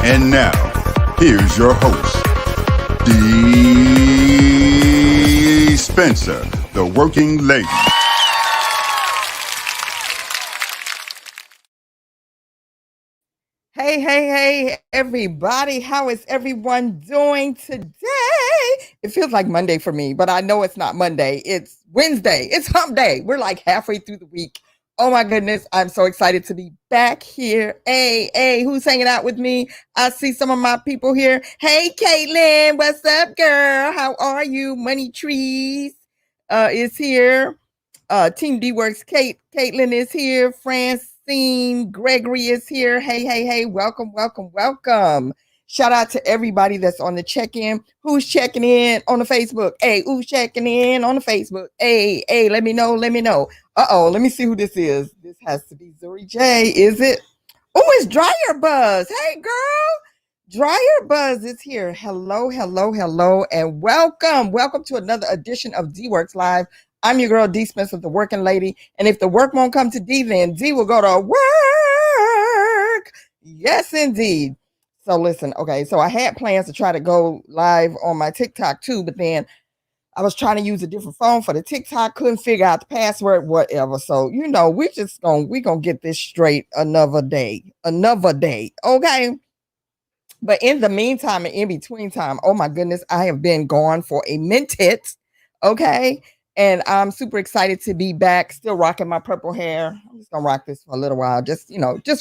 And now, here's your host, Dee Spencer, the working lady. Hey, everybody. How is everyone doing today? It feels like Monday for me, but I know it's not Monday. It's Wednesday. It's hump day. We're like halfway through the week. Oh my goodness. I'm so excited to be back here. Hey, who's hanging out with me? I see some of my people here. Hey, Caitlin. What's up, girl? How are you? Money Trees is here. Team DeeWorks, Caitlin is here. Francine Gregory is here. Hey, welcome. Shout out to everybody that's on the check-in. Who's checking in on the Facebook? Hey, who's checking in on the Facebook? Hey, let me know. Uh-oh, let me see who this is. This has to be Zuri J, is it? Oh, it's Dryer Buzz. Hey, girl. Dryer Buzz is here. Hello, and welcome. Welcome to another edition of DeeWorks Live. I'm your girl, Dee Spencer, the working lady. And if the work won't come to Dee, then Dee will go to work. Yes, indeed. So listen, okay, so I had plans to try to go live on my TikTok too, but then I was trying to use a different phone for the TikTok, couldn't figure out the password, whatever. So, we're gonna get this straight another day, okay? But in the meantime and in between time, oh my goodness, I have been gone for a minute, okay? And I'm super excited to be back, still rocking my purple hair. I'm just gonna rock this for a little while, just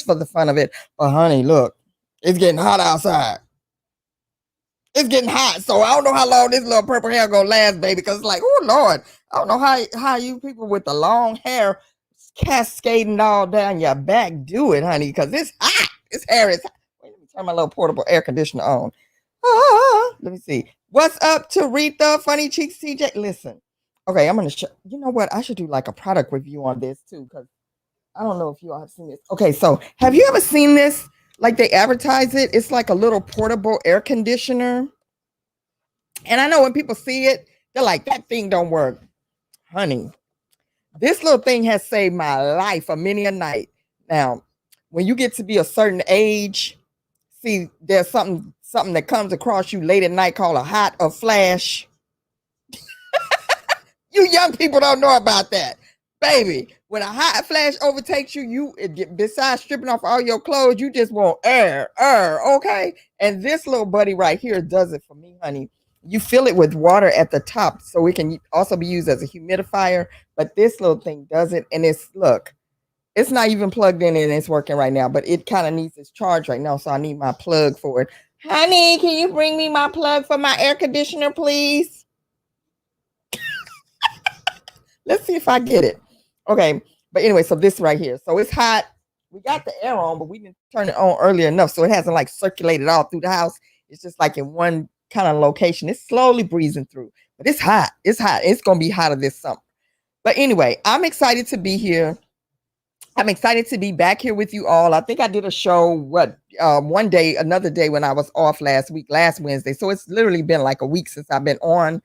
for the fun of it. But honey, look, it's getting hot outside. It's getting hot, so I don't know how long this little purple hair gonna last, baby. Because it's like, oh Lord, I don't know how you people with the long hair cascading all down your back do it, honey. Because it's hot. This hair is hot. Wait, let me turn my little portable air conditioner on. Let me see. What's up, Taretha? Funny Cheeks TJ. Listen. Okay, I'm gonna show. You know what? I should do like a product review on this too, because I don't know if you all have seen this. Okay, so have you ever seen this? Like they advertise it. It's like a little portable air conditioner. And I know when people see it, they're like, that thing don't work. Honey, this little thing has saved my life a many a night. Now, when you get to be a certain age, see, there's something that comes across you late at night called a hot or flash. You young people don't know about that. Baby, when a hot flash overtakes you, besides stripping off all your clothes, you just want air, okay? And this little buddy right here does it for me, honey. You fill it with water at the top, so it can also be used as a humidifier, but this little thing does it, and it's not even plugged in and it's working right now, but it kind of needs its charge right now, so I need my plug for it. Honey, can you bring me my plug for my air conditioner, please? Let's see if I get it. Okay, but anyway, so this right here. So it's hot. We got the air on, but we didn't turn it on early enough, so it hasn't like circulated all through the house. It's just like in one kind of location. It's slowly breezing through, but it's hot. It's hot. It's going to be hotter this summer. But anyway, I'm excited to be here. I'm excited to be back here with you all. I think I did a show, another day when I was off last Wednesday. So it's literally been like a week since I've been on.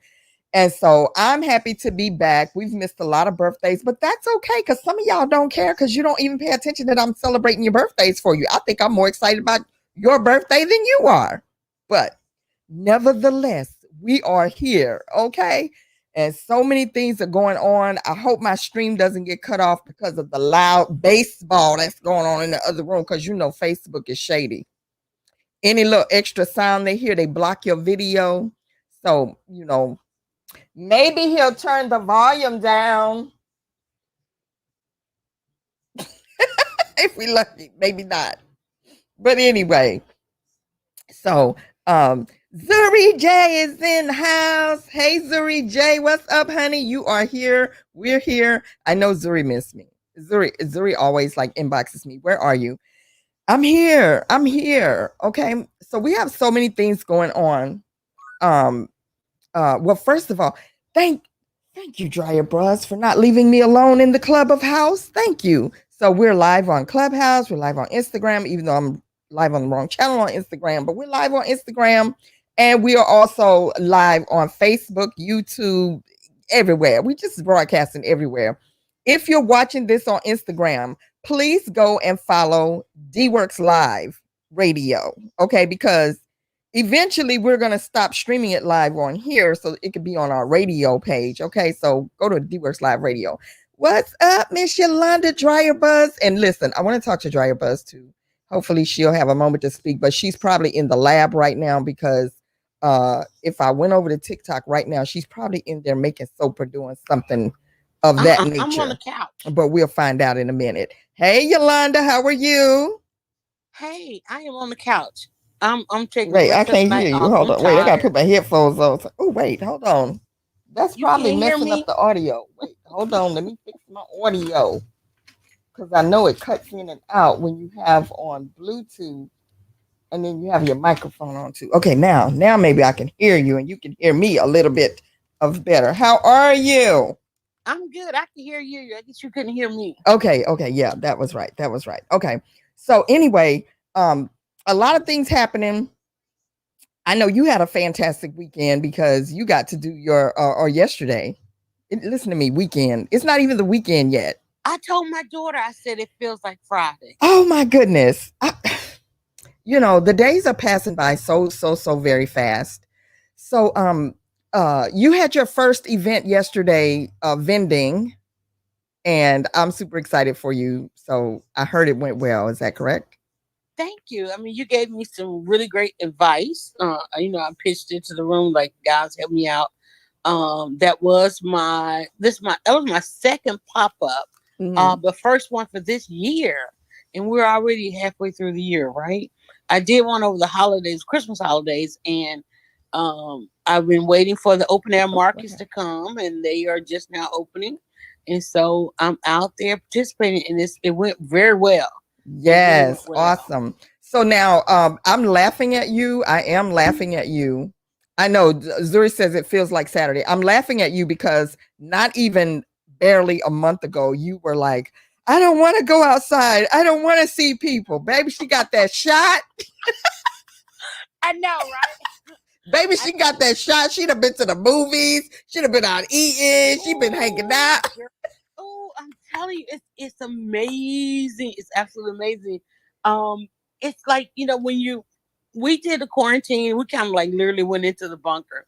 And so I'm happy to be back. We've missed a lot of birthdays, but that's okay because some of y'all don't care because you don't even pay attention that I'm celebrating your birthdays for you. I think I'm more excited about your birthday than you are. But nevertheless, we are here, okay? And so many things are going on. I hope my stream doesn't get cut off because of the loud baseball that's going on in the other room because Facebook is shady. Any little extra sound they hear, they block your video. So, maybe he'll turn the volume down. If we lucky, maybe not. But anyway, so Zuri J is in the house. Hey Zuri J, what's up, honey? You are here. We're here. I know Zuri missed me. Zuri always like inboxes me. Where are you? I'm here. Okay. So we have so many things going on. Well, first of all, thank you, Dryer Bros, for not leaving me alone in the Clubhouse. Thank you. So we're live on Clubhouse. We're live on Instagram, even though I'm live on the wrong channel on Instagram, but we're live on Instagram. And we are also live on Facebook, YouTube, everywhere. We just broadcasting everywhere. If you're watching this on Instagram, please go and follow DeeWorks Live. radio. Okay, because eventually we're going to stop streaming it live on here so it could be on our radio page. Okay, so go to DeeWorks Live Radio. What's up, Miss Yolanda Dryer Buzz? And listen, I want to talk to Dryer Buzz too. Hopefully she'll have a moment to speak, but she's probably in the lab right now because if I went over to TikTok right now, she's probably in there making soap or doing something of that nature. I'm on the couch. But we'll find out in a minute. Hey, Yolanda, how are you? Hey, I am on the couch. I'm taking. Wait, I can't hear you. Hold on. Wait, I gotta put my headphones on. Oh, wait, hold on. That's probably messing up the audio. Wait, hold on. Let me fix my audio because I know it cuts in and out when you have on Bluetooth, and then you have your microphone on too. Okay, now maybe I can hear you, and you can hear me a little bit of better. How are you? I'm good. I can hear you. I guess you couldn't hear me. Okay. Yeah, that was right. Okay. So anyway, a lot of things happening. I know you had a fantastic weekend because you got to do your or yesterday. Listen to me, weekend. It's not even the weekend yet. I told my daughter, I said it feels like Friday. Oh my goodness. The days are passing by so very fast. So you had your first event yesterday, vending, and I'm super excited for you. So I heard it went well. Is that correct? Thank you. I mean, you gave me some really great advice. I pitched into the room like, guys, help me out. That was my second pop-up, the first one for this year. And we're already halfway through the year, right? I did one over the holidays, Christmas holidays, and I've been waiting for the open air markets to come, and they are just now opening. And so I'm out there participating in this. It went very well. Yes, awesome. So now I'm laughing at you. I am laughing at you. I know Zuri says it feels like Saturday. I'm laughing at you because not even barely a month ago, you were like, I don't want to go outside. I don't want to see people. Baby, she got that shot. I know, right? Baby, she got that shot. She'd have been to the movies. She'd have been out eating. She'd been hanging out. Oh, I'm telling you, it's amazing. It's absolutely amazing. It's like, when we did the quarantine, we kind of like literally went into the bunker.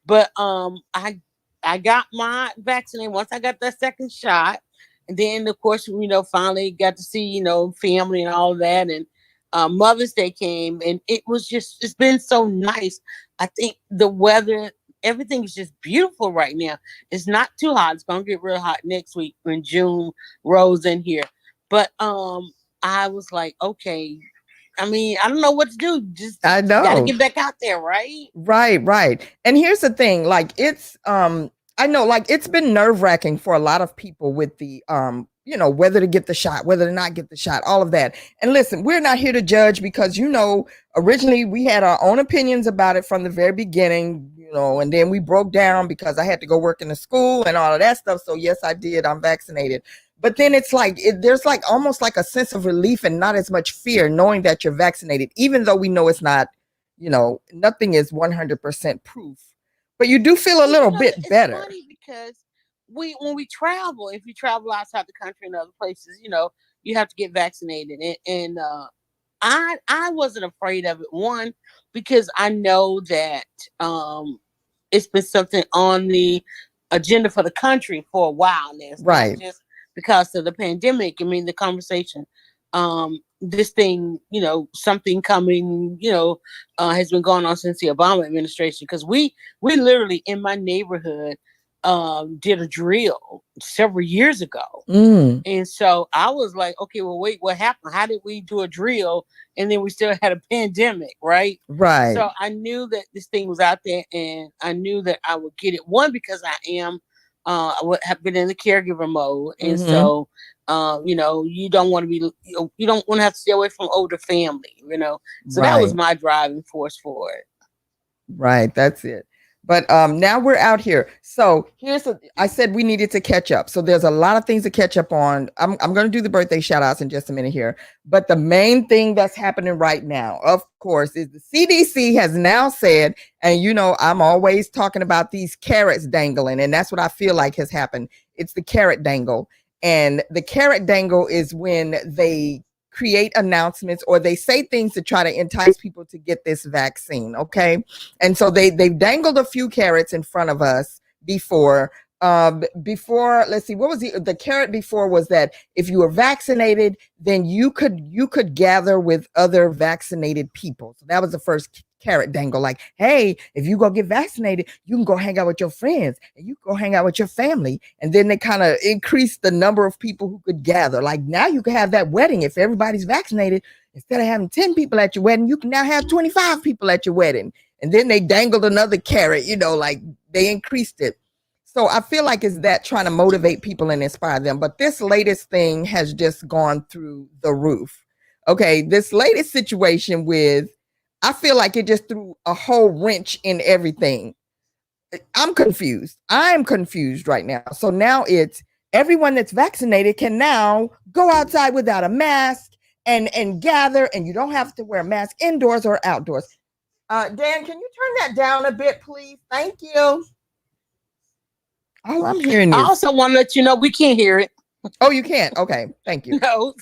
But I got my vaccine once I got that second shot. And then, of course, finally got to see, family and all of that. And Mother's Day came, and it's been so nice. I think the weather, everything is just beautiful right now. It's not too hot. It's going to get real hot next week when June rolls in here. But I was like, okay, I mean, I don't know what to do. Just I know. Got to get back out there, right? Right. And here's the thing, like I know, like it's been nerve-wracking for a lot of people with the whether to get the shot, whether to not get the shot, all of that. And listen, we're not here to judge because originally we had our own opinions about it from the very beginning, and then we broke down because I had to go work in the school and all of that stuff. So yes, I did. I'm vaccinated. But then it's like there's like almost like a sense of relief and not as much fear knowing that you're vaccinated, even though we know it's not, nothing is 100% proof. But you do feel a little bit better. It's funny because when we travel, if you travel outside the country and other places, you have to get vaccinated. And I wasn't afraid of it. One, because I know that it's been something on the agenda for the country for a while now. It's right. Not just because of the pandemic. I mean, the conversation, this thing, something coming, has been going on since the Obama administration. Because we literally in my neighborhood did a drill several years ago. And so I was like, okay, well, wait, what happened? How did we do a drill and then we still had a pandemic, right? Right. So I knew that this thing was out there, and I knew that I would get it. One, because I have been in the caregiver mode, and so you don't want to be, you don't want to have to stay away from older family, So that was my driving force for it. Right, that's it. But now we're out here. So I said we needed to catch up. So there's a lot of things to catch up on. I'm going to do the birthday shout outs in just a minute here. But the main thing that's happening right now, of course, is the CDC has now said, and I'm always talking about these carrots dangling, and that's what I feel like has happened. It's the carrot dangle. And the carrot dangle is when they create announcements or they say things to try to entice people to get this vaccine. Okay. And so they've dangled a few carrots in front of us before. Let's see, what was the carrot before was that if you were vaccinated, then you could gather with other vaccinated people. So that was the first carrot dangle. Like, hey, if you go get vaccinated, you can go hang out with your friends and you go hang out with your family. And then they kind of increased the number of people who could gather. Like now you can have that wedding. If everybody's vaccinated, instead of having 10 people at your wedding, you can now have 25 people at your wedding. And then they dangled another carrot, like they increased it. So I feel like it's that trying to motivate people and inspire them. But this latest thing has just gone through the roof. Okay, this latest situation I feel like it just threw a whole wrench in everything. I'm confused. I'm confused right now. So now it's everyone that's vaccinated can now go outside without a mask and gather, and you don't have to wear a mask indoors or outdoors. Dan, can you turn that down a bit, please? Thank you. Oh, I'm hearing you. I also want to let you know we can't hear it. Oh, you can't? Okay, thank you. No.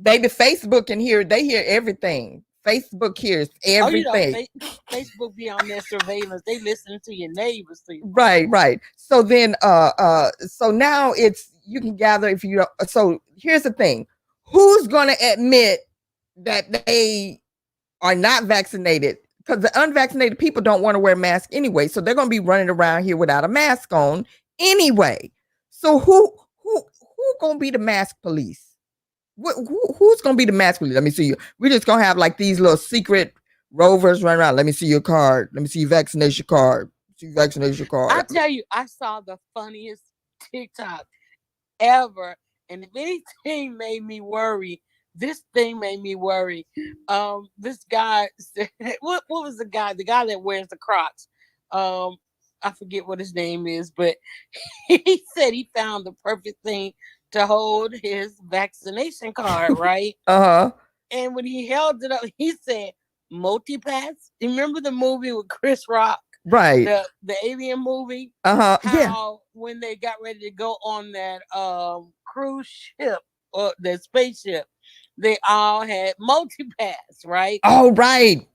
Baby, Facebook can hear. They hear everything. Facebook hears everything. Facebook be on their surveillance. They listen to your neighbors. Right. So then, so now you can gather if you don't. So here's the thing: who's going to admit that they are not vaccinated? Because the unvaccinated people don't want to wear masks anyway, so they're going to be running around here without a mask on anyway. So who going to be the mask police? Who's going to be the mask police? Let me see you. We're just going to have like these little secret rovers running around. Let me see your card. Let me see your vaccination card. I tell you, I saw the funniest TikTok ever, and if anything made me worry, this thing made me worry. This guy said, what was the guy that wears the Crocs? I forget what his name is, but he said he found the perfect thing to hold his vaccination card, right? And when he held it up, he said, multi-pass. Remember the movie with Chris Rock? Right. The alien movie? Yeah. When they got ready to go on that cruise ship or the spaceship, they all had multi-pass, right? Oh, right.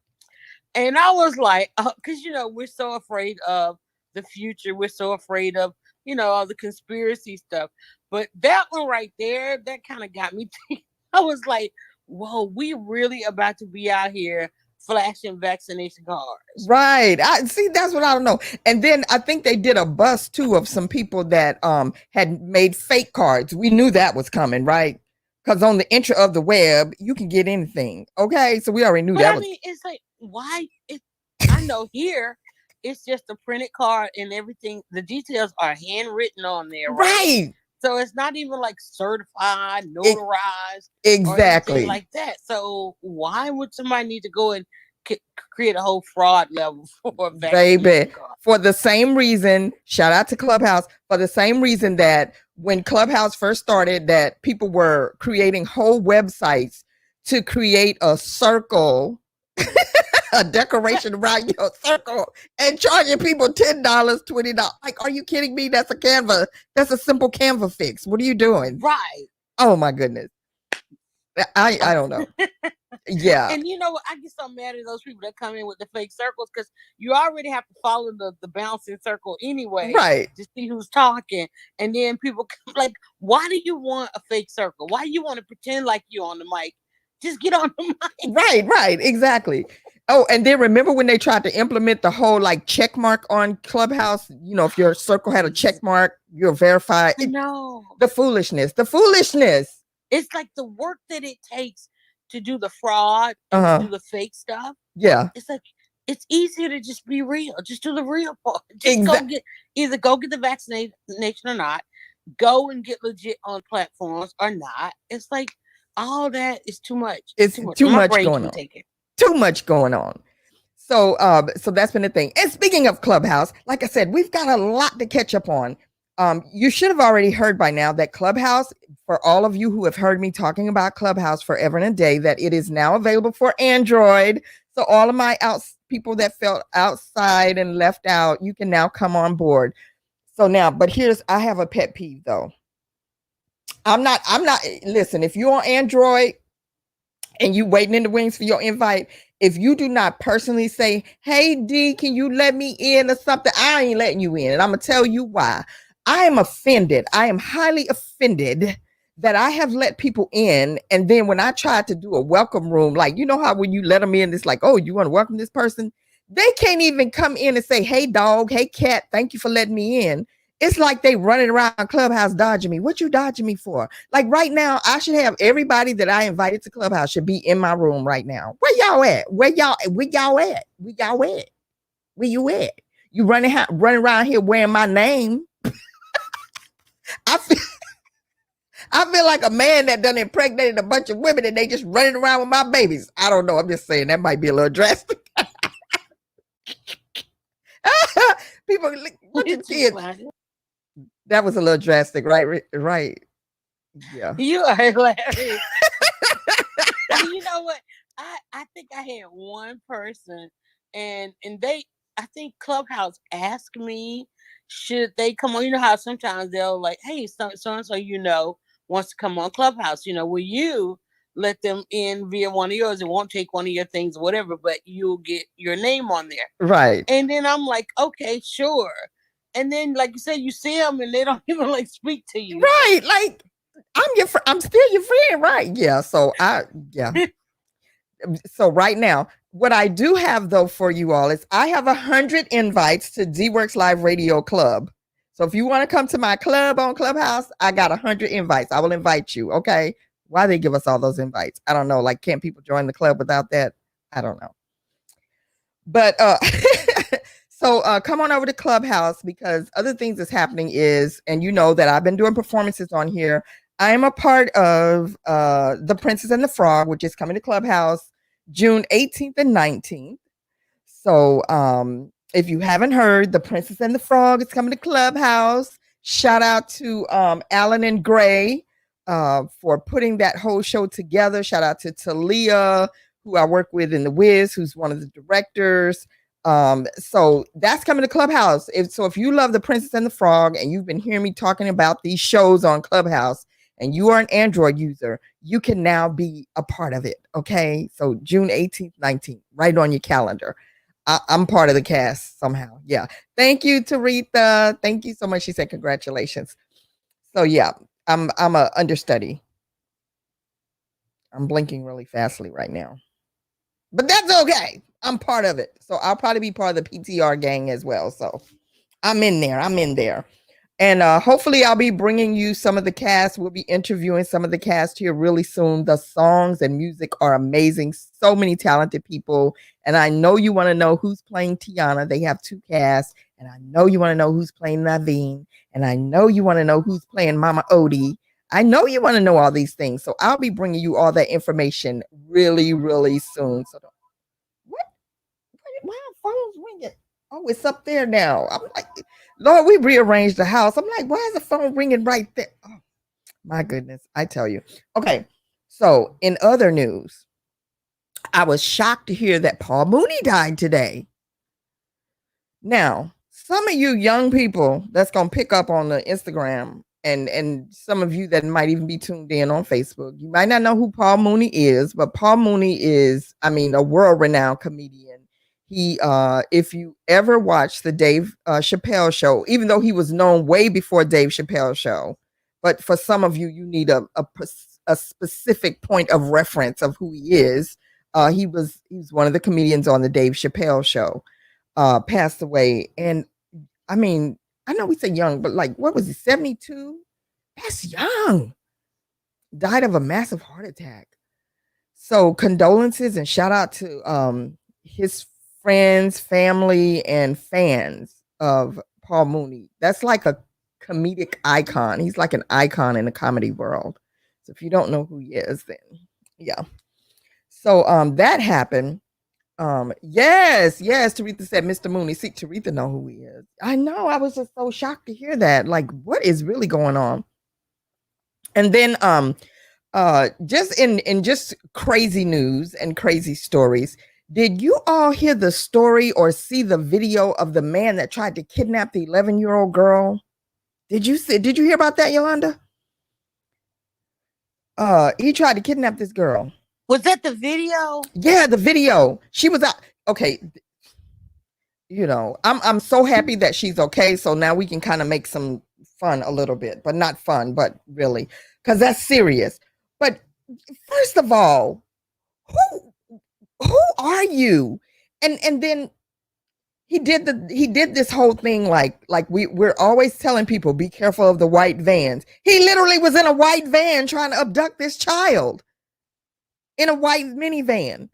And I was like, because, we're so afraid of the future. We're so afraid of, all the conspiracy stuff. But that one right there, that kind of got me thinking. I was like, whoa, we really about to be out here flashing vaccination cards. Right. That's what I don't know. And then I think they did a bust too of some people that had made fake cards. We knew that was coming, right? Because on the intro of the web, you can get anything. Okay. So we already knew that. I mean, it's like, why? I know here, it's just a printed card and everything. The details are handwritten on there. Right. So it's not even like certified, notarized. Exactly. Or like that. So why would somebody need to go and create a whole fraud level for a vaccine? Baby, for the same reason, shout out to Clubhouse, for the same reason that when Clubhouse first started, that people were creating whole websites to create a circle, a decoration around your circle, and charging people $10, $20. Like, are you kidding me? That's a Canva. That's a simple Canva fix. What are you doing? Right. Oh my goodness. I don't know. Yeah. And you know what? I get so mad at those people that come in with the fake circles because you already have to follow the bouncing circle anyway. Right. To see who's talking. And then people like, why do you want a fake circle? Why do you want to pretend like you're on the mic? Just get on the mic. Right. Exactly. Oh, and then remember when they tried to implement the whole like check mark on Clubhouse? If your circle had a check mark, you're verified. No. The foolishness. It's like the work that it takes to do the fraud, to do the fake stuff. Yeah. It's like, it's easier to just be real. Just do the real part. Just go get the vaccination or not. Go and get legit on platforms or not. It's like, all that is too much. It's too much going on. Too much going on. So that's been the thing. And speaking of Clubhouse, like I said, we've got a lot to catch up on. You should have already heard by now that Clubhouse, for all of you who have heard me talking about Clubhouse forever and a day, that it is now available for Android. So all of my people that felt outside and left out, you can now come on board. So now, but I have a pet peeve though. I'm not, listen, if you're on Android, and you waiting in the wings for your invite, if you do not personally say, hey, D, can you let me in or something? I ain't letting you in. And I'm going to tell you why. I am offended. I am highly offended that I have let people in. And then when I tried to do a welcome room, like, you know how when you let them in, it's like, oh, you want to welcome this person? They can't even come in and say, hey, dog, hey, cat, thank you for letting me in. It's like they running around Clubhouse dodging me. What you dodging me for? Like right now, I should have everybody that I invited to Clubhouse should be in my room right now. Where y'all at? Where y'all at? Where you at? You running around here wearing my name. I feel like a man that done impregnated a bunch of women and they just running around with my babies. I don't know. I'm just saying that might be a little drastic. People, look at kids. That was a little drastic, right? Right. Yeah. You are hilarious. You know what? I think I had one person and I think Clubhouse asked me, should they come on? You know how sometimes they'll like, hey, so and so, wants to come on Clubhouse. Will you let them in via one of yours? It won't take one of your things or whatever, but you'll get your name on there. Right. And then I'm like, okay, sure. And then, like you said, you see them and they don't even like speak to you. Right. Like, I'm still your friend, right? Yeah. So so right now, what I do have though for you all is I have 100 invites to DeeWorks Live Radio Club. So if you want to come to my club on Clubhouse, I got 100 invites. I will invite you. Okay. Why they give us all those invites? I don't know. Like, can't people join the club without that? I don't know. But so come on over to Clubhouse because other things that's happening is, and you know that I've been doing performances on here. I am a part of The Princess and the Frog, which is coming to Clubhouse June 18th and 19th. So if you haven't heard, The Princess and the Frog is coming to Clubhouse. Shout out to Alan and Gray for putting that whole show together. Shout out to Talia, who I work with in The Wiz, who's one of the directors. So that's coming to Clubhouse. If you love The Princess and the Frog and you've been hearing me talking about these shows on Clubhouse and you are an Android user, you can now be a part of it. Okay. So June 18th, 19th, right on your calendar. I'm part of the cast somehow. Yeah. Thank you, Taretha. Thank you so much. She said, congratulations. So yeah, I'm a understudy. I'm blinking really fastly right now, but that's okay. I'm part of it. So I'll probably be part of the PTR gang as well. So I'm in there. And hopefully I'll be bringing you some of the cast. We'll be interviewing some of the cast here really soon. The songs and music are amazing. So many talented people. And I know you want to know who's playing Tiana. They have 2 casts. And I know you want to know who's playing Naveen. And I know you want to know who's playing Mama Odie. I know you want to know all these things. So I'll be bringing you all that information really, really soon. So why are phones ringing? Oh, it's up there now. I'm like, Lord, we rearranged the house. I'm like, why is the phone ringing right there? Oh, my goodness. I tell you. Okay. So in other news, I was shocked to hear that Paul Mooney died today. Now, some of you young people that's going to pick up on the Instagram and some of you that might even be tuned in on Facebook, you might not know who Paul Mooney is, but Paul Mooney is, a world-renowned comedian. He, if you ever watched the Dave Chappelle show, even though he was known way before Dave Chappelle show, but for some of you, you need a specific point of reference of who he is. He was one of the comedians on the Dave Chappelle show, passed away. And I know we say young, but like, what was he, 72? That's young. Died of a massive heart attack. So condolences and shout out to his friends, family, and fans of Paul Mooney. That's like a comedic icon. He's like an icon in the comedy world. So if you don't know who he is, then yeah. So that happened. Yes, Taretha said Mr. Mooney. See, Taretha know who he is. I know. I was just so shocked to hear that. Like, what is really going on? And then just in just crazy news and crazy stories. Did you all hear the story or see the video of the man that tried to kidnap the 11-year-old girl? Did you hear about that, Yolanda? He tried to kidnap this girl. Was that the video? Yeah, the video. She was out. Okay, you know, I'm so happy that she's okay. So now we can kind of make some fun a little bit, but not fun, but really, because that's serious. But first of all, who are you? And then he did this whole thing like we're always telling people, be careful of the white vans. He literally was in a white van trying to abduct this child in a white minivan.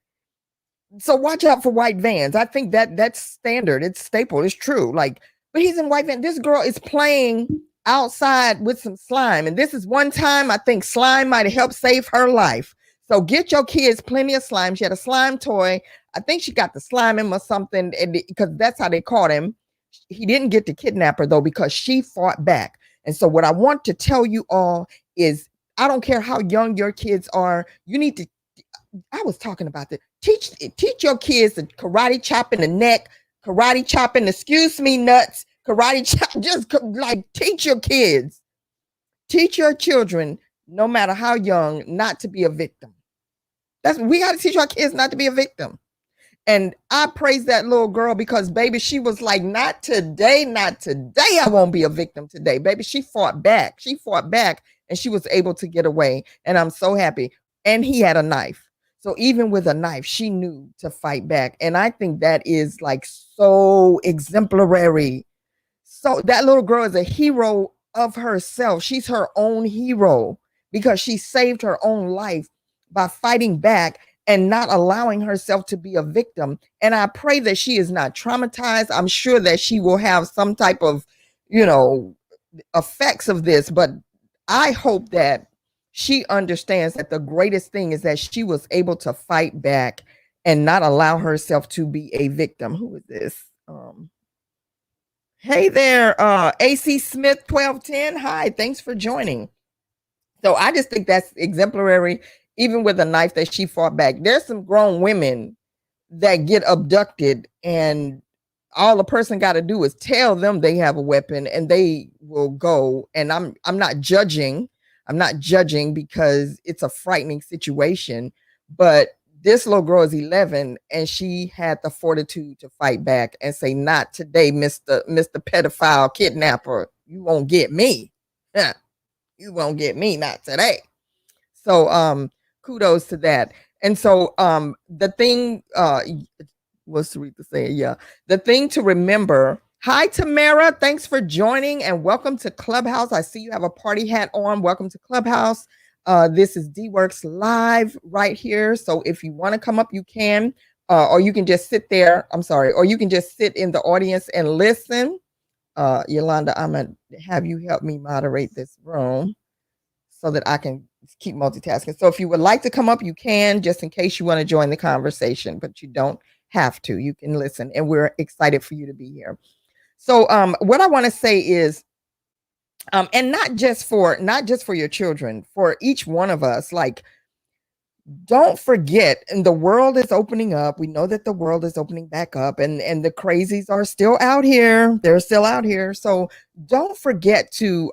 So watch out for white vans. I think that's standard. It's staple. It's true. Like, but he's in white van. This girl is playing outside with some slime. And this is one time I think slime might have helped save her life. So get your kids plenty of slime. She had a slime toy. I think she got the slime him or something, because that's how they caught him. He didn't get to kidnap her though, because she fought back. And so what I want to tell you all is, I don't care how young your kids are. You need to, I was talking about this. Teach your kids the karate chop in the neck, karate chop in the excuse me nuts, karate chop. Just like teach your kids, teach your children, no matter how young, not to be a victim. We got to teach our kids not to be a victim. And I praise that little girl because, baby, she was like, not today, not today. I won't be a victim today, baby. She fought back. And she was able to get away. And I'm so happy. And he had a knife. So even with a knife, she knew to fight back. And I think that is like so exemplary. So that little girl is a hero of herself. She's her own hero because she saved her own life by fighting back and not allowing herself to be a victim. And I pray that she is not traumatized. I'm sure that she will have some type of, effects of this, but I hope that she understands that the greatest thing is that she was able to fight back and not allow herself to be a victim. Who is this? Hey there, AC Smith 1210. Hi, thanks for joining. So I just think that's exemplary, even with a knife that she fought back. There's some grown women that get abducted and all the person got to do is tell them they have a weapon and they will go. And I'm not judging. I'm not judging because it's a frightening situation, but this little girl is 11 and she had the fortitude to fight back and say, not today, Mr. Pedophile kidnapper. You won't get me. Yeah. You won't get me, not today. So kudos to that. And so the thing, what's Sarita saying? Yeah. The thing to remember. Hi, Tamara. Thanks for joining and welcome to Clubhouse. I see you have a party hat on. Welcome to Clubhouse. This is DeeWorks live right here. So if you want to come up, you can, or you can just sit there. I'm sorry. Or you can just sit in the audience and listen. Yolanda, I'm going to have you help me moderate this room so that I can keep multitasking. So if you would like to come up, you can, just in case you want to join the conversation, but you don't have to. You can listen, and we're excited for you to be here. So what I want to say is, and not just for your children, for each one of us, like, don't forget, and the world is opening up. We know that the world is opening back up, and the crazies are still out here. They're still out here. So don't forget to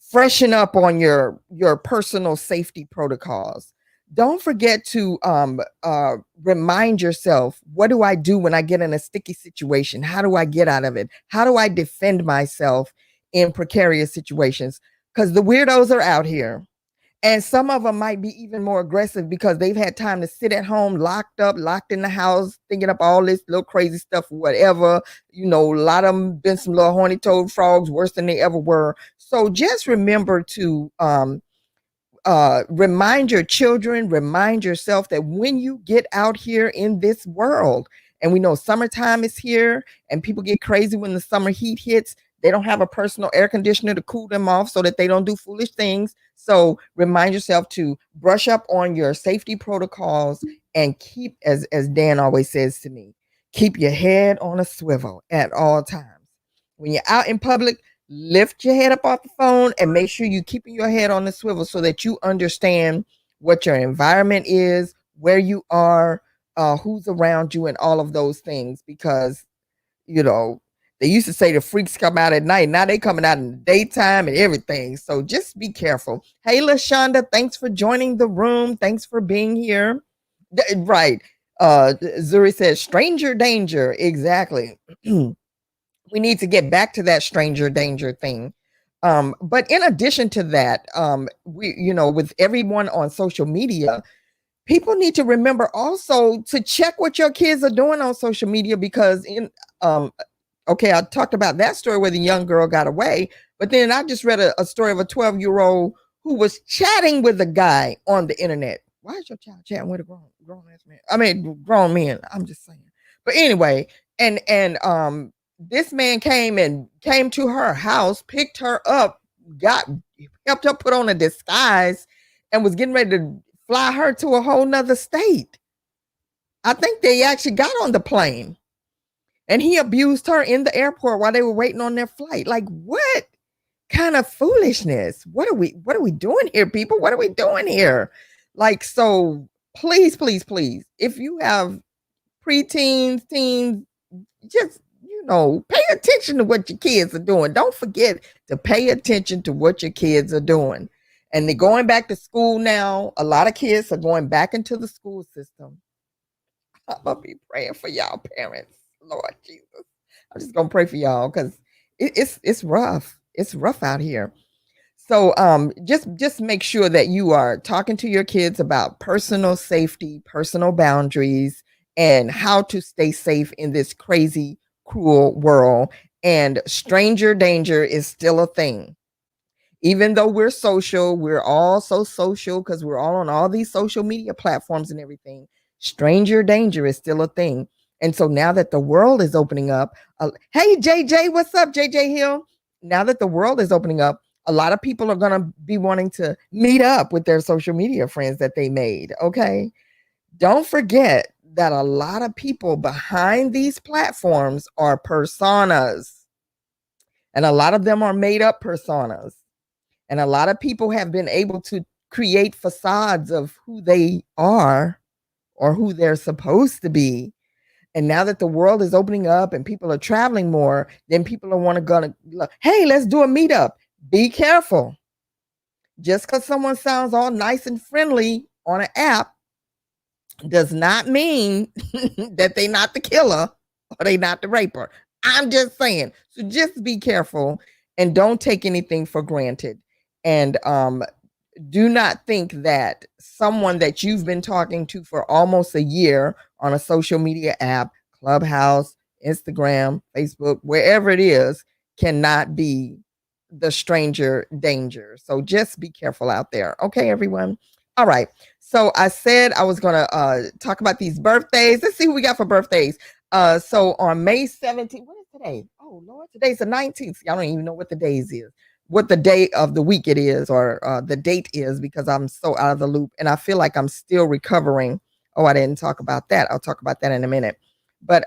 freshen up on your personal safety protocols. Don't forget to remind yourself, what do I do when I get in a sticky situation? How do I get out of it? How do I defend myself in precarious situations? Because the weirdos are out here. And some of them might be even more aggressive because they've had time to sit at home, locked in the house, thinking up all this little crazy stuff, whatever. A lot of them been some little horny-toed frogs, worse than they ever were. So just remember to remind your children, remind yourself that when you get out here in this world, and we know summertime is here and people get crazy when the summer heat hits, they don't have a personal air conditioner to cool them off so that they don't do foolish things. So remind yourself to brush up on your safety protocols and keep, as Dan always says to me, keep your head on a swivel at all times. When you're out in public, lift your head up off the phone and make sure you're keeping your head on the swivel so that you understand what your environment is, where you are, who's around you, and all of those things. Because, They used to say the freaks come out at night. Now they coming out in the daytime and everything. So just be careful. Hey, LaShonda, thanks for joining the room. Thanks for being here. Right. Zuri says stranger danger. Exactly. We need to get back to that stranger danger thing. But in addition to that, with everyone on social media, people need to remember also to check what your kids are doing on social media, because I talked about that story where the young girl got away, but then I just read a story of a 12-year-old who was chatting with a guy on the internet. Why is your child chatting with a grown ass man? I mean, grown men. I'm just saying. But anyway, and this man came to her house, picked her up, helped her put on a disguise, and was getting ready to fly her to a whole nother state. I think they actually got on the plane. And he abused her in the airport while they were waiting on their flight. Like, what kind of foolishness? What are we doing here, people? What are we doing here? Like, so please, please, please, if you have preteens, teens, just, pay attention to what your kids are doing. Don't forget to pay attention to what your kids are doing. And they're going back to school now. A lot of kids are going back into the school system. I'm going to be praying for y'all parents. Lord Jesus. I'm just going to pray for y'all because it's rough. It's rough out here. So just make sure that you are talking to your kids about personal safety, personal boundaries, and how to stay safe in this crazy, cruel world. And stranger danger is still a thing. Even though we're social, we're all so social because we're all on all these social media platforms and everything. Stranger danger is still a thing. And so now that the world is opening up, hey, JJ, what's up, JJ Hill? Now that the world is opening up, a lot of people are going to be wanting to meet up with their social media friends that they made. Okay. Don't forget that a lot of people behind these platforms are personas, and a lot of them are made up personas. And a lot of people have been able to create facades of who they are or who they're supposed to be. And now that the world is opening up and people are traveling more, then people are gonna, hey, let's do a meetup. Be careful. Just because someone sounds all nice and friendly on an app does not mean that they're not the killer or they not the raper. I'm just saying. So just be careful and don't take anything for granted. And do not think that someone that you've been talking to for almost a year on a social media app, Clubhouse, Instagram, Facebook, wherever it is, cannot be the stranger danger. So just be careful out there. Okay, everyone. All right. So I said I was going to talk about these birthdays. Let's see who we got for birthdays. So on May 17th, what is today? Oh, Lord, today's the 19th. I don't even know what the days is. What the day of the week it is, or the date is, because I'm so out of the loop and I feel like I'm still recovering. Oh, I didn't talk about that. I'll talk about that in a minute. But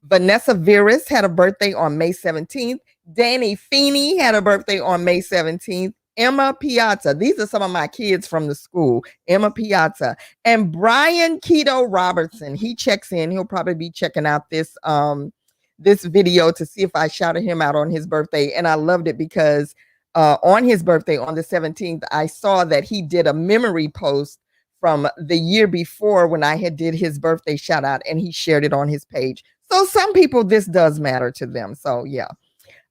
Vanessa Veras had a birthday on May 17th. Danny Feeney had a birthday on May 17th. Emma Piazza. These are some of my kids from the school. Emma Piazza. And Brian Keto Robertson. He checks in. He'll probably be checking out this video to see if I shouted him out on his birthday. And I loved it because on his birthday on the 17th, I saw that he did a memory post from the year before when I had did his birthday shout out, and he shared it on his page. So some people, this does matter to them. So yeah.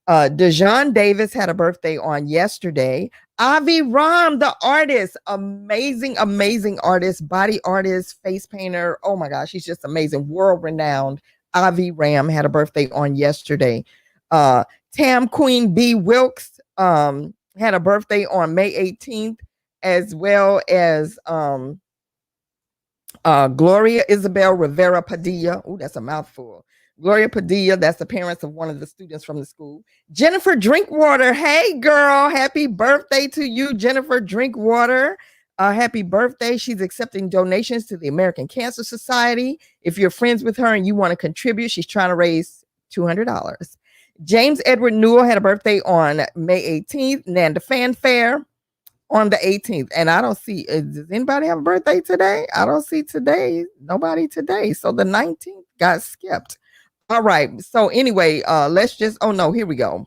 Dejon Davis had a birthday on yesterday. Avi Ram, the artist, amazing, amazing artist, body artist, face painter. Oh my gosh, he's just amazing, world renowned. Avi Ram had a birthday on yesterday. Tam Queen B. Wilkes had a birthday on May 18th, as well as Gloria Isabel Rivera Padilla. Oh, that's a mouthful. Gloria Padilla, that's the parents of one of the students from the school. Jennifer Drinkwater, hey girl, happy birthday to you, Jennifer Drinkwater. Happy birthday. She's accepting donations to the American Cancer Society. If you're friends with her and you want to contribute, she's trying to raise $200. James Edward Newell had a birthday on May 18th. Nanda Fanfare on the 18th. And I don't see, does anybody have a birthday today? I don't see today. Nobody today. So the 19th got skipped. All right. So anyway, let's just, oh no, here we go.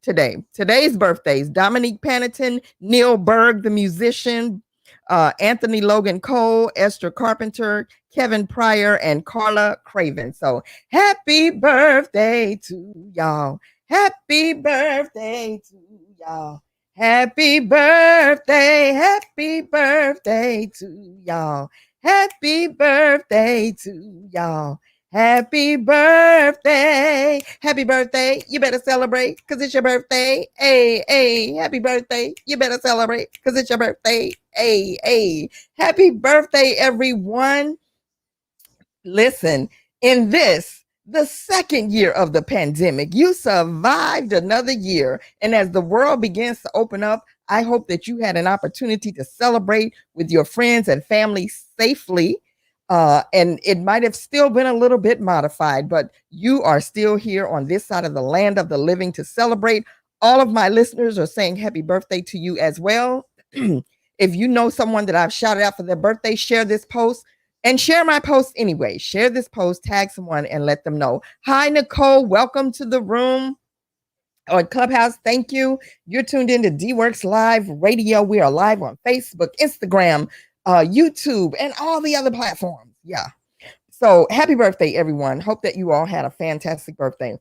Today's birthdays: Dominique Panneton, Neil Berg, the musician, Anthony Logan Cole, Esther Carpenter, Kevin Pryor, and Carla Craven. So happy birthday to y'all. Happy birthday to y'all. Happy birthday to y'all. Happy birthday to y'all. Happy birthday. Happy birthday. You better celebrate because it's your birthday. Hey, hey. Happy birthday. You better celebrate because it's your birthday. Hey, hey. Happy birthday, everyone. Listen, in the second year of the pandemic, you survived another year. And as the world begins to open up, I hope that you had an opportunity to celebrate with your friends and family safely. And it might have still been a little bit modified, but you are still here on this side of the land of the living to celebrate. All of my listeners are saying happy birthday to you as well. If you know someone that I've shouted out for their birthday, share this post and share my post anyway. Share this post, tag someone, and let them know. Hi, Nicole. Welcome to the room. On Clubhouse, thank you. You're tuned into DeeWorks Live Radio. We are live on Facebook, Instagram, YouTube, and all the other platforms. Yeah. So happy birthday, everyone. Hope that you all had a fantastic birthday.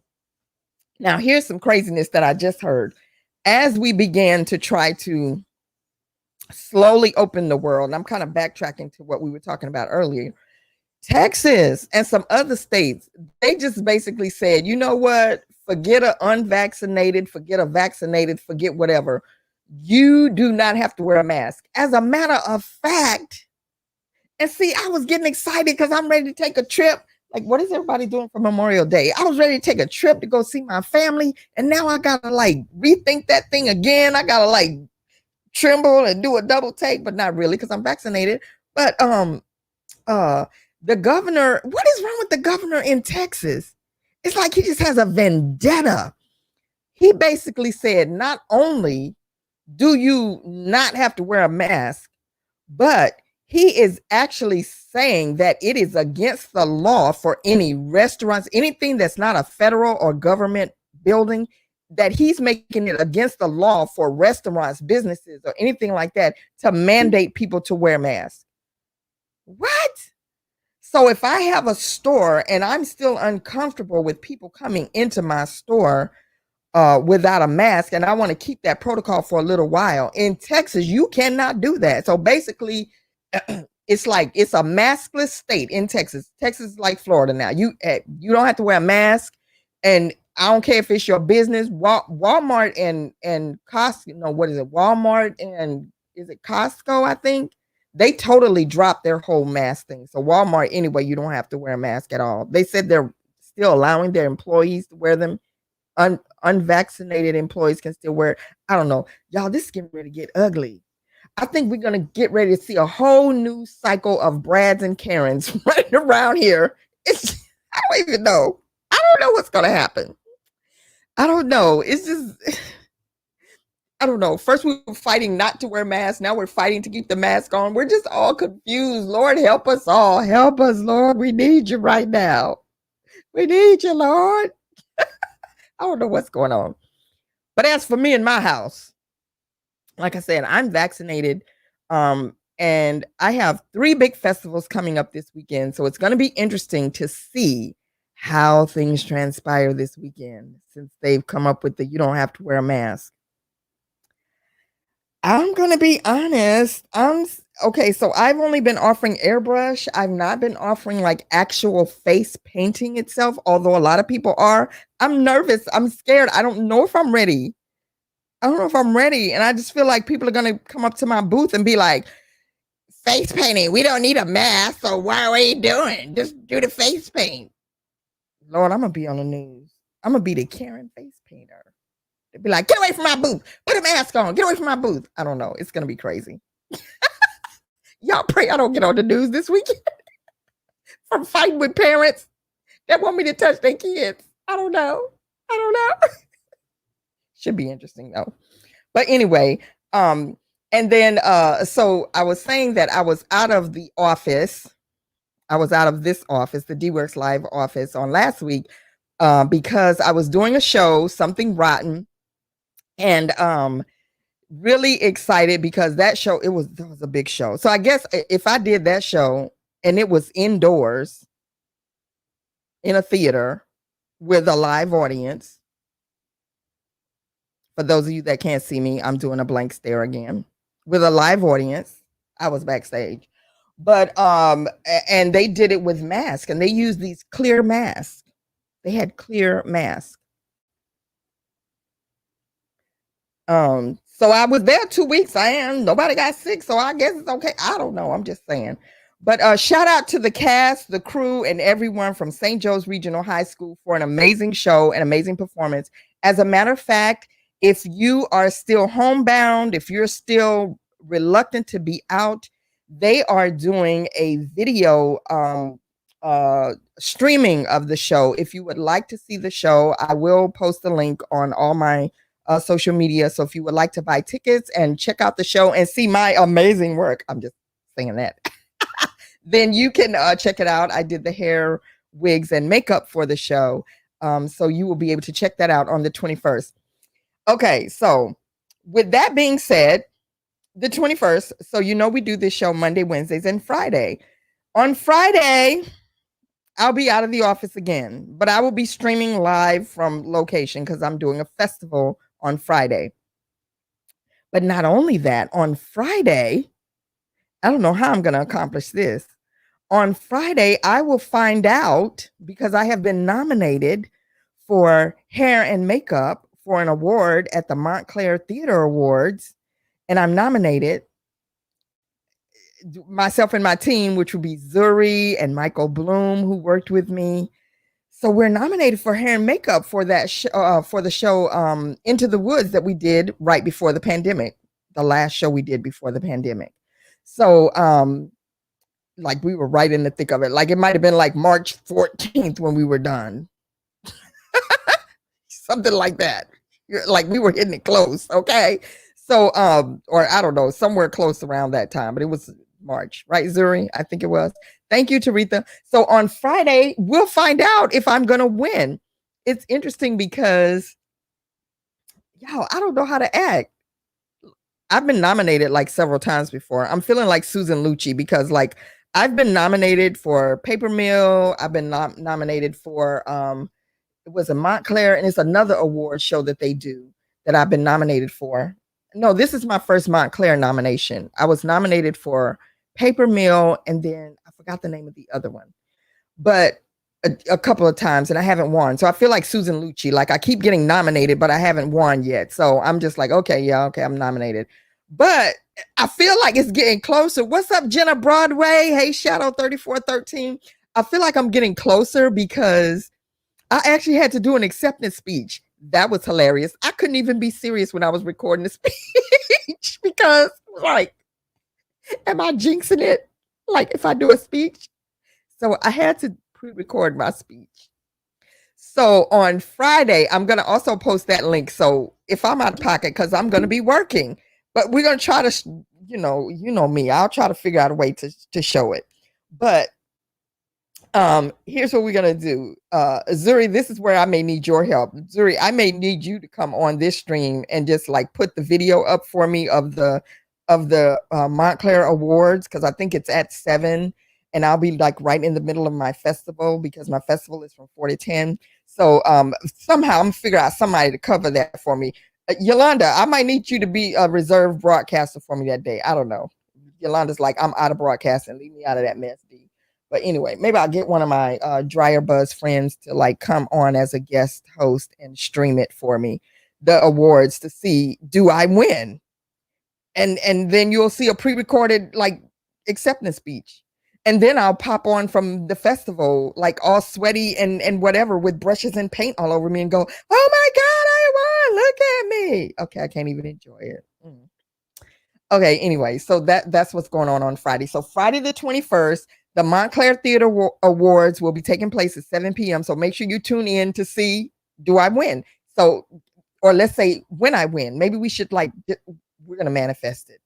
Now, here's some craziness that I just heard. As we began to try to slowly open the world, and I'm kind of backtracking to what we were talking about earlier, Texas and some other states, they just basically said, you know what? Forget a unvaccinated, forget a vaccinated, forget whatever. You do not have to wear a mask. As a matter of fact, and see, I was getting excited because I'm ready to take a trip. Like, what is everybody doing for Memorial Day? I was ready to take a trip to go see my family. And now I got to like rethink that thing again. I got to like tremble and do a double take, but not really because I'm vaccinated. But the governor, what is wrong with the governor in Texas? It's like he just has a vendetta. He basically said, not only do you not have to wear a mask, but he is actually saying that it is against the law for any restaurants, anything that's not a federal or government building, that he's making it against the law for restaurants, businesses, or anything like that to mandate people to wear masks. What? So if I have a store and I'm still uncomfortable with people coming into my store without a mask, and I want to keep that protocol for a little while, in Texas, you cannot do that. So basically, it's like it's a maskless state in Texas. Texas is like Florida now. You don't have to wear a mask, and I don't care if it's your business. Walmart and Costco. No, what is it? Walmart and is it Costco? I think. They totally dropped their whole mask thing. So Walmart, anyway, you don't have to wear a mask at all. They said they're still allowing their employees to wear them. Unvaccinated employees can still wear it. I don't know. Y'all, this is getting ready to get ugly. I think we're going to get ready to see a whole new cycle of Brads and Karens running around here. I don't even know. I don't know what's going to happen. I don't know. It's just... I don't know. First we were fighting not to wear masks. Now we're fighting to keep the mask on. We're just all confused. Lord, help us all. Help us, Lord. We need you right now. We need you, Lord. I don't know what's going on. But as for me and my house, like I said, I'm vaccinated. And I have 3 big festivals coming up this weekend. So it's going to be interesting to see how things transpire this weekend since they've come up with you don't have to wear a mask. I'm going to be honest. Okay. So I've only been offering airbrush. I've not been offering like actual face painting itself, although a lot of people are. I'm nervous. I'm scared. I don't know if I'm ready. And I just feel like people are going to come up to my booth and be like, face painting. We don't need a mask. So why are you doing? Just do the face paint. Lord, I'm going to be on the news. I'm going to be the Karen face painter. Be like, get away from my booth. Put a mask on. Get away from my booth. I don't know. It's going to be crazy. Y'all pray I don't get on the news this weekend from fighting with parents that want me to touch their kids. I don't know. Should be interesting though. But anyway, and then so I was saying that I was out of the office. I was out of this office, the DeeWorks Live office on last week, because I was doing a show, Something Rotten, and really excited because that was a big show. So I guess if I did that show and it was indoors in a theater with a live audience, for those of you that can't see me, I'm doing a blank stare again. With a live audience, I was backstage. But and they did it with masks, and they used these clear masks. They had clear masks. So I was there 2 weeks. Nobody got sick, so I guess it's okay. I don't know. I'm just saying. But shout out to the cast, the crew, and everyone from St. Joe's Regional High School for an amazing show, an amazing performance. As a matter of fact, if you are still homebound, if you're still reluctant to be out, they are doing a video streaming of the show. If you would like to see the show, I will post the link on all my social media. So if you would like to buy tickets and check out the show and see my amazing work, I'm just saying that, then you can check it out. I did the hair, wigs, and makeup for the show. So you will be able to check that out on the 21st. Okay, so with that being said, the 21st, so we do this show Monday, Wednesdays, and Friday. On Friday, I'll be out of the office again, but I will be streaming live from location because I'm doing a festival on Friday. But not only that, on Friday, I don't know how I'm going to accomplish this. On Friday, I will find out, because I have been nominated for hair and makeup for an award at the Montclair Theater Awards, and I'm nominated. Myself and my team, which would be Zuri and Michael Bloom, who worked with me. So we're nominated for hair and makeup for that for the show Into the Woods that we did right before the pandemic, the last show we did before the pandemic. So like we were right in the thick of it. Like it might have been like March 14th when we were done. Something like that. Like we were hitting it close, okay? So or I don't know, somewhere close around that time, but it was March, right, Zuri? I think it was. Thank you, Taretha. So on Friday, we'll find out if I'm going to win. It's interesting because, I don't know how to act. I've been nominated like several times before. I'm feeling like Susan Lucci because like I've been nominated for Paper Mill. I've been nominated for, it was a Montclair, and it's another award show that they do that I've been nominated for. No, this is my first Montclair nomination. I was nominated for Paper Mill, and then I forgot the name of the other one, but a couple of times, and I haven't won. So I feel like Susan Lucci, like I keep getting nominated, but I haven't won yet. So I'm just like, okay, I'm nominated. But I feel like it's getting closer. What's up, Jenna Broadway? Hey, Shadow 3413. I feel like I'm getting closer because I actually had to do an acceptance speech. That was hilarious. I couldn't even be serious when I was recording the speech because like, am I jinxing it? Like if I do a speech? So I had to pre-record my speech. So on Friday, I'm going to also post that link. So if I'm out of pocket, because I'm going to be working, but we're going to try to, you know me, I'll try to figure out a way to show it. But here's what we're going to do. Zuri, this is where I may need your help. Zuri, I may need you to come on this stream and just like put the video up for me of the Montclair Awards, because I think it's at 7, and I'll be like right in the middle of my festival because my festival is from 4 to 10. So somehow I'm gonna figure out somebody to cover that for me. Yolanda, I might need you to be a reserve broadcaster for me that day. I don't know. Yolanda's like, I'm out of broadcasting. Leave me out of that mess, D. But anyway, maybe I'll get one of my Dryer Buzz friends to like come on as a guest host and stream it for me, the awards, to see, do I win? And then you'll see a pre-recorded like acceptance speech. And then I'll pop on from the festival, like all sweaty and whatever, with brushes and paint all over me and go, oh my God, I won. Look at me. Okay, I can't even enjoy it. Okay, anyway, so that's what's going on Friday. So Friday the 21st, the Montclair Theater Awards will be taking place at 7 p.m. So make sure you tune in to see, do I win? So, or let's say when I win, maybe we should like, we're going to manifest it.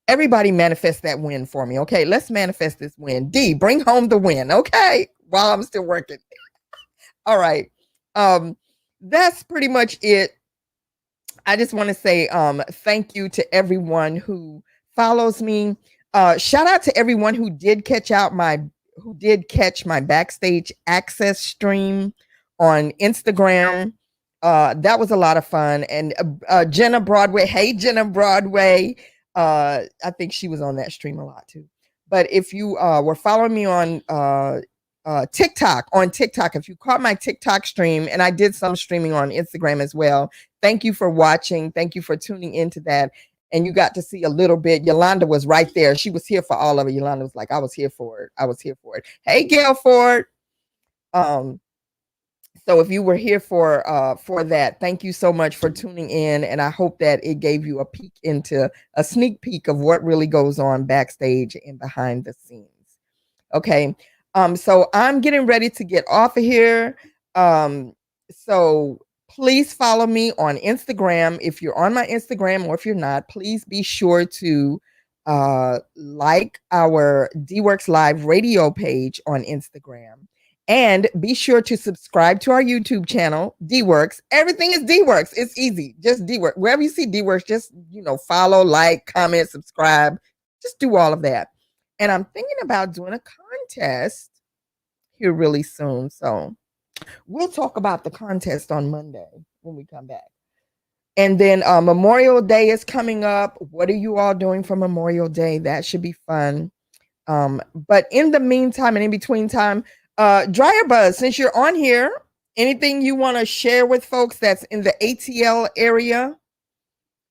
Everybody manifest that win for me. Okay, let's manifest this win. D, bring home the win. Okay, while I'm still working. All right. That's pretty much it. I just want to say thank you to everyone who follows me. Shout out to everyone who did catch my backstage access stream on Instagram. That was a lot of fun. And Jenna Broadway, hey Jenna Broadway. I think she was on that stream a lot too. But if you were following me on TikTok, if you caught my TikTok stream, and I did some streaming on Instagram as well. Thank you for watching. Thank you for tuning into that. And you got to see a little bit. Yolanda was right there. She was here for all of it. Yolanda was like, I was here for it. I was here for it. Hey, Gail Ford. So if you were here for that, thank you so much for tuning in. And I hope that it gave you a sneak peek of what really goes on backstage and behind the scenes. Okay. So I'm getting ready to get off of here. So please follow me on Instagram. If you're on my Instagram, or if you're not, please be sure to like our DeeWorks Live radio page on Instagram. And be sure to subscribe to our YouTube channel, DeeWorks. Everything is DeeWorks. It's easy. Just DeeWorks. Wherever you see DeeWorks, just, follow, like, comment, subscribe. Just do all of that. And I'm thinking about doing a contest here really soon. So we'll talk about the contest on Monday when we come back. And then Memorial Day is coming up. What are you all doing for Memorial Day? That should be fun. But in the meantime and in between time, Dryer Buzz, since you're on here, anything you want to share with folks that's in the ATL area?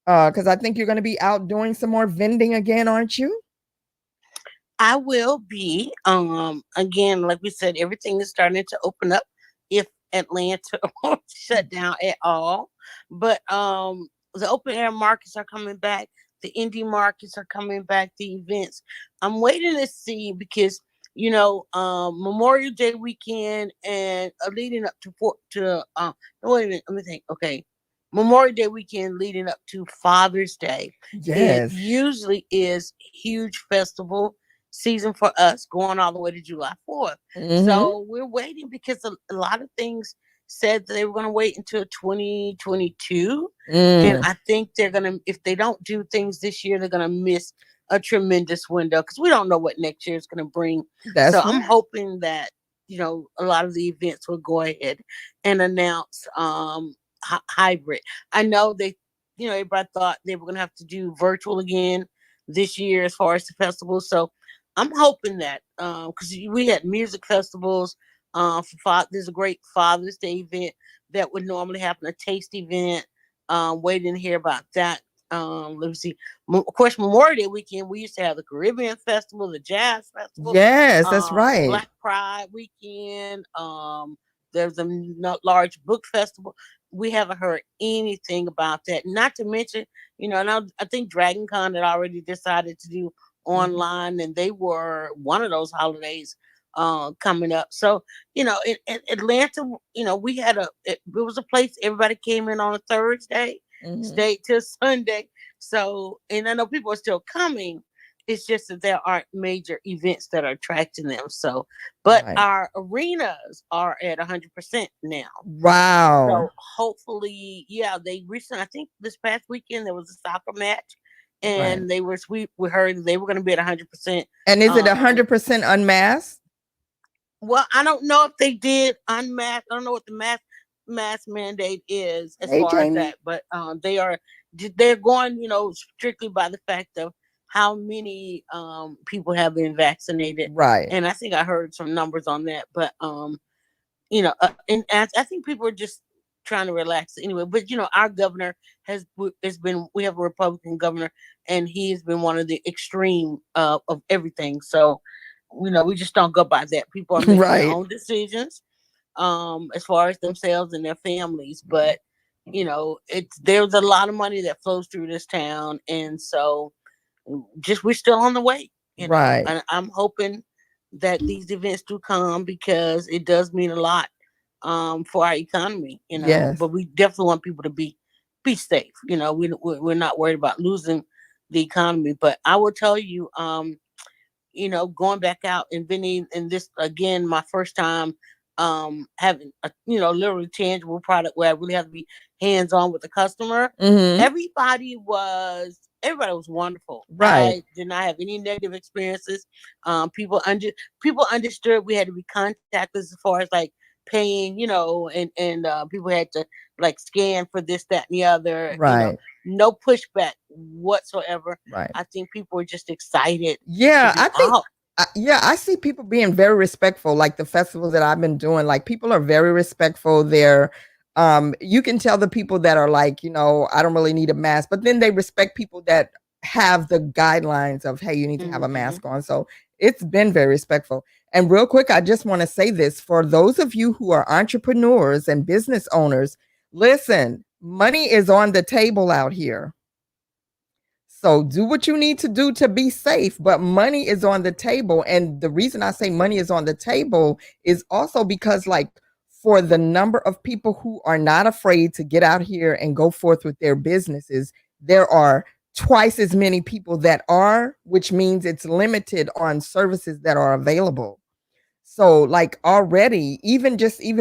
Because I think you're going to be out doing some more vending again, aren't you? I will be. Again, like we said, everything is starting to open up if Atlanta won't shut down at all. But the open air markets are coming back. The indie markets are coming back. The events. I'm waiting to see because Memorial Day weekend and leading up to wait a minute, let me think. Okay, Memorial Day weekend leading up to Father's Day. Yes, it usually is huge festival season for us, going all the way to July 4th. Mm-hmm. So we're waiting because a lot of things said that they were going to wait until 2022. And I think they're going to, if they don't do things this year, they're going to miss a tremendous window because we don't know what next year is going to bring. That's so right. I'm hoping that, a lot of the events will go ahead and announce hybrid. I know everybody thought they were going to have to do virtual again this year as far as the festival. So I'm hoping that because we had music festivals there's a great Father's Day event that would normally happen, a taste event. Waiting to hear about that. Let me see. Of course, Memorial Day weekend, we used to have the Caribbean Festival, the Jazz Festival. Yes, that's right. Black Pride weekend. There's a large book festival. We haven't heard anything about that. Not to mention, and I think Dragon Con had already decided to do online, and they were one of those holidays coming up. So, in Atlanta, we had it was a place everybody came in on a Thursday, stayed till Sunday. So, and I know people are still coming. It's just that there aren't major events that are attracting them. So, but our arenas are at 100% now. Wow. So hopefully, they recently, I think this past weekend, there was a soccer match. And we heard they were going to be at 100%. And is it 100% unmasked? Well, I don't know if they did unmask. I don't know what the mask mandate is as far as that, but they're going, strictly by the fact of how many people have been vaccinated. Right. And I think I heard some numbers on that, but and I think people are just trying to relax anyway. But our governor we have a Republican governor, and he's been one of the extreme of everything. So we just don't go by that. People are making their own decisions as far as themselves and their families. But there's a lot of money that flows through this town, and so we're still on the way. Right. And I'm hoping that these events do come because it does mean a lot for our economy. Yes. But we definitely want people to be safe. We're not worried about losing the economy. But I will tell you, going back out and vending, and this again, my first time having a literally tangible product where I really have to be hands on with the customer. Mm-hmm. Everybody was wonderful. Right. I did not have any negative experiences. People understood we had to be contactless as far as like paying, and people had to like scan for this, that, and the other. Right. No pushback whatsoever. Right. I think people were just excited. Yeah, to be I think out. I see people being very respectful, like the festivals that I've been doing. Like people are very respectful. They're you can tell the people that are like, I don't really need a mask, but then they respect people that have the guidelines of, hey, you need to have a mask on. So it's been very respectful. And real quick, I just want to say this for those of you who are entrepreneurs and business owners, listen, money is on the table out here. So do what you need to do to be safe, but money is on the table. And the reason I say money is on the table is also because, like, for the number of people who are not afraid to get out here and go forth with their businesses, there are twice as many people that are, which means it's limited on services that are available. So like already, even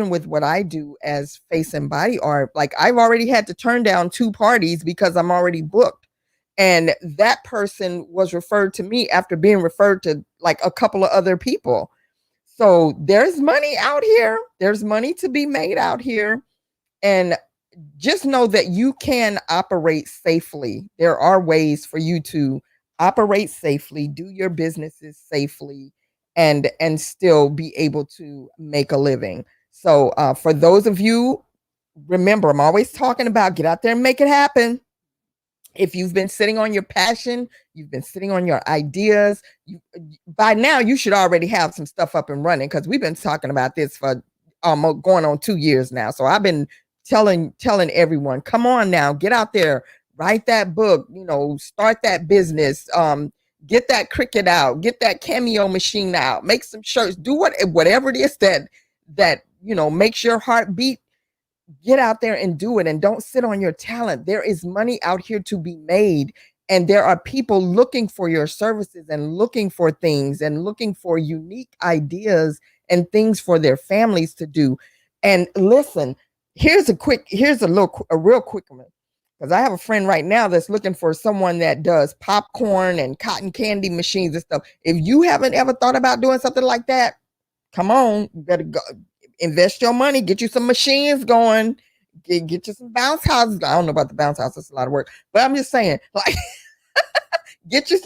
with what I do as face and body art, like I've already had to turn down 2 parties because I'm already booked. And that person was referred to me after being referred to like a couple of other people. So there's money out here. There's money to be made out here. And just know that you can operate safely. There are ways for you to operate safely, do your businesses safely, and still be able to make a living. So for those of you, remember, I'm always talking about get out there and make it happen. If you've been sitting on your passion, you've been sitting on your ideas, by now you should already have some stuff up and running, because we've been talking about this for almost going on 2 years now. So I've been telling everyone, come on now, get out there, write that book, start that business, get that Cricut out, get that Cameo machine out, make some shirts, do whatever it is that makes your heart beat. Get out there and do it, and don't sit on your talent. There is money out here to be made, and there are people looking for your services and looking for things and looking for unique ideas and things for their families to do. And listen, here's a real quick one, because I have a friend right now that's looking for someone that does popcorn and cotton candy machines and stuff. If you haven't ever thought about doing something like that, come on, you better go invest your money, get you some machines going, get you some bounce houses. I don't know about the bounce house, it's a lot of work, but I'm just saying, like, get you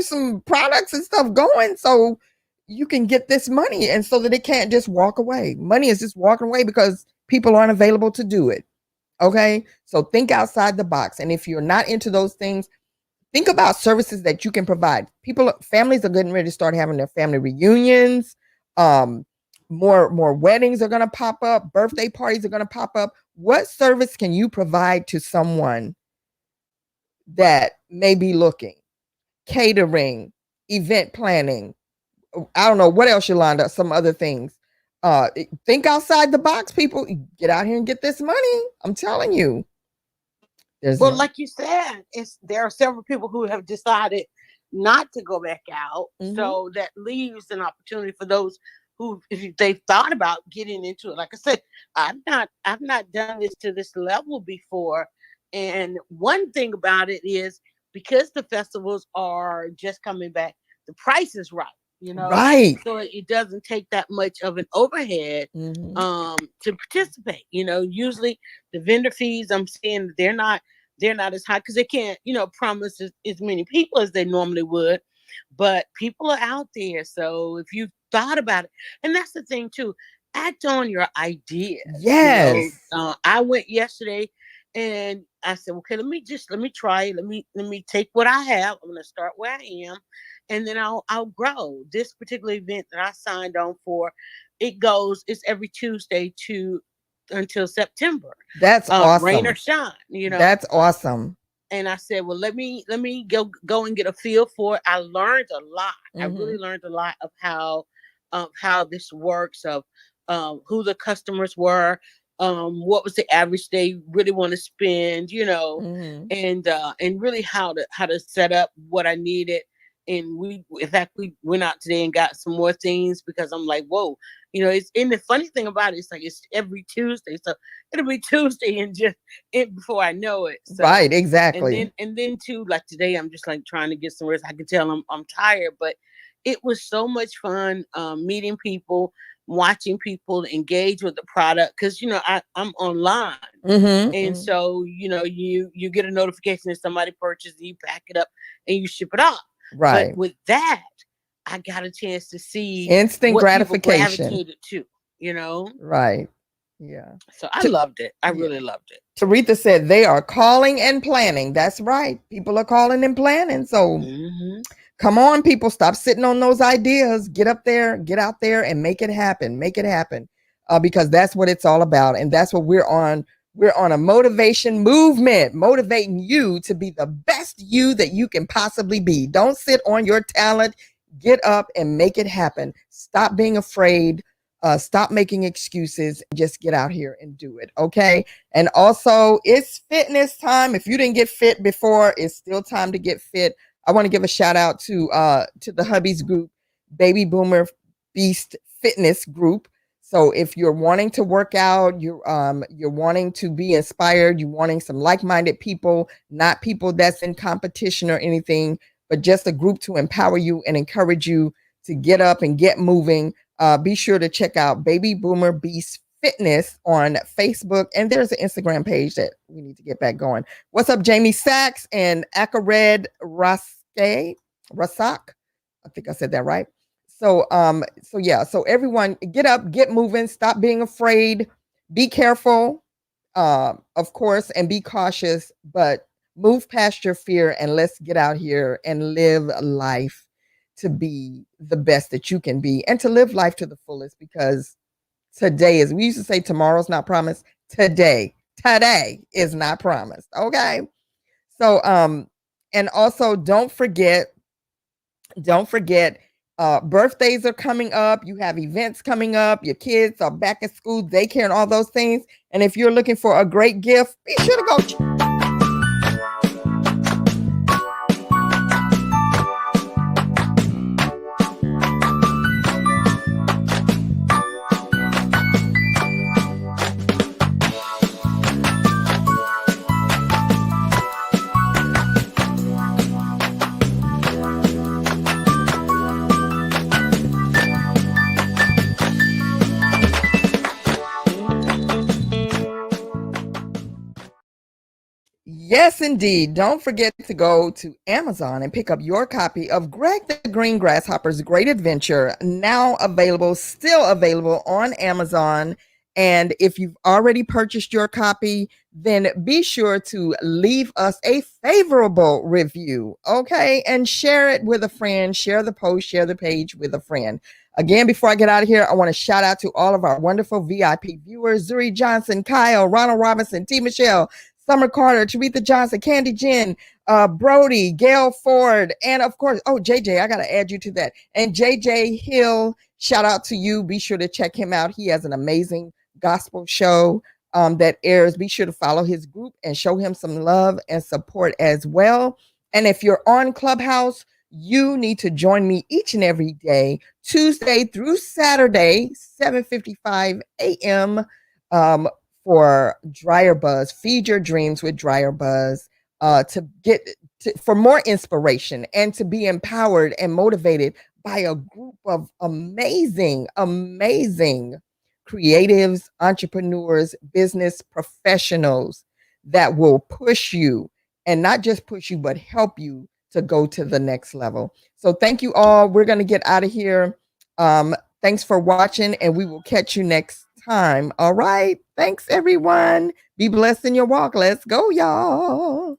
some products and stuff going so you can get this money, and so that it can't just walk away. Money is just walking away because people aren't available to do it. Okay, so think outside the box. And if you're not into those things, think about services that you can provide. Families are getting ready to start having their family reunions. More weddings are going to pop up. Birthday parties are going to pop up. What service can you provide to someone that may be looking? Catering, event planning. I don't know what else, Yolanda, some other things. Think outside the box, people. Get out here and get this money. I'm telling you. Like you said, there are several people who have decided not to go back out. Mm-hmm. So that leaves an opportunity for those who, if they've thought about getting into it. Like I said, I've not done this to this level before. And one thing about it is, because the festivals are just coming back, the price is right. Right. So it doesn't take that much of an overhead to participate. Usually the vendor fees, I'm seeing they're not as high because they can't, promise as many people as they normally would. But people are out there. So if you thought about it, and that's the thing too, act on your ideas. Yes. I went yesterday and I said, okay, let me try it. Let me take what I have. I'm going to start where I am, and then I'll grow. This particular event that I signed on for, it's every Tuesday until September. That's awesome. Rain or shine, That's awesome. And I said, well, let me go and get a feel for it. I learned a lot. Mm-hmm. I really learned a lot of how this works, of who the customers were, what was the average they really want to spend, mm-hmm. and really how to set up what I needed. And we went out today and got some more things, because I'm like, whoa, You know, it's, and the funny thing about it, it's like it's every Tuesday, so it'll be Tuesday and just it before I know it. So, right, exactly. And then too, like today, I'm just like trying to get some rest. I can tell I'm tired, but it was so much fun meeting people, watching people engage with the product, because I'm online. And so you get a notification that somebody purchased, you pack it up and you ship it off. Right. But with that, I got a chance to see instant what gratification. people gravitated to. Right. Yeah. So I loved it. I really loved it. Taretha said they are calling and planning. That's right. People are calling and planning. So come on, people, stop sitting on those ideas. Get up there, get out there and make it happen. Make it happen. Because that's what it's all about. And that's what we're on. We're on a motivation movement, motivating you to be the best you that you can possibly be. Don't sit on your talent. Get up and make it happen. Stop being afraid. Stop making excuses. Just get out here and do it. Okay. And also, it's fitness time. If you didn't get fit before, it's still time to get fit. I want to give a shout out to the hubby's group, Baby Boomer Beast Fitness Group. So if you're wanting to work out, you're wanting to be inspired, you're wanting some like-minded people, not people that's in competition or anything, but just a group to empower you and encourage you to get up and get moving. Be sure to check out Baby Boomer Beast Fitness on Facebook. And there's an Instagram page that we need to get back going. What's up, Jamie Sachs and Akared Rasak? I think I said that right. So everyone get up, get moving, stop being afraid, be careful, of course, and be cautious, but move past your fear and let's get out here and live life to be the best that you can be and to live life to the fullest, because today we used to say tomorrow's not promised. Today is not promised. Okay. So, and also don't forget, birthdays are coming up. You have events coming up. Your kids are back at school, daycare, and all those things. And if you're looking for a great gift, be sure to go. Yes, indeed. Don't forget to go to Amazon and pick up your copy of Greg the Green Grasshopper's Great Adventure, now available, still available on Amazon. And if you've already purchased your copy, then be sure to leave us a favorable review, okay? And share it with a friend, share the post, share the page with a friend. Again, before I get out of here, I want to shout out to all of our wonderful VIP viewers, Zuri Johnson, Kyle, Ronald Robinson, T. Michelle, Summer Carter, Taretha Johnson, Candy Jen, Brody, Gail Ford, and of course, JJ, I got to add you to that. And JJ Hill, shout out to you. Be sure to check him out. He has an amazing gospel show that airs. Be sure to follow his group and show him some love and support as well. And if you're on Clubhouse, you need to join me each and every day, Tuesday through Saturday, 7:55 a.m. For Dryer Buzz. Feed your dreams with Dryer Buzz, for more inspiration and to be empowered and motivated by a group of amazing creatives, entrepreneurs, business professionals that will push you, and not just push you, but help you to go to the next level. So thank you all. We're going to get out of here. Thanks for watching, and we will catch you next time. All right. Thanks, everyone. Be blessed in your walk. Let's go, y'all.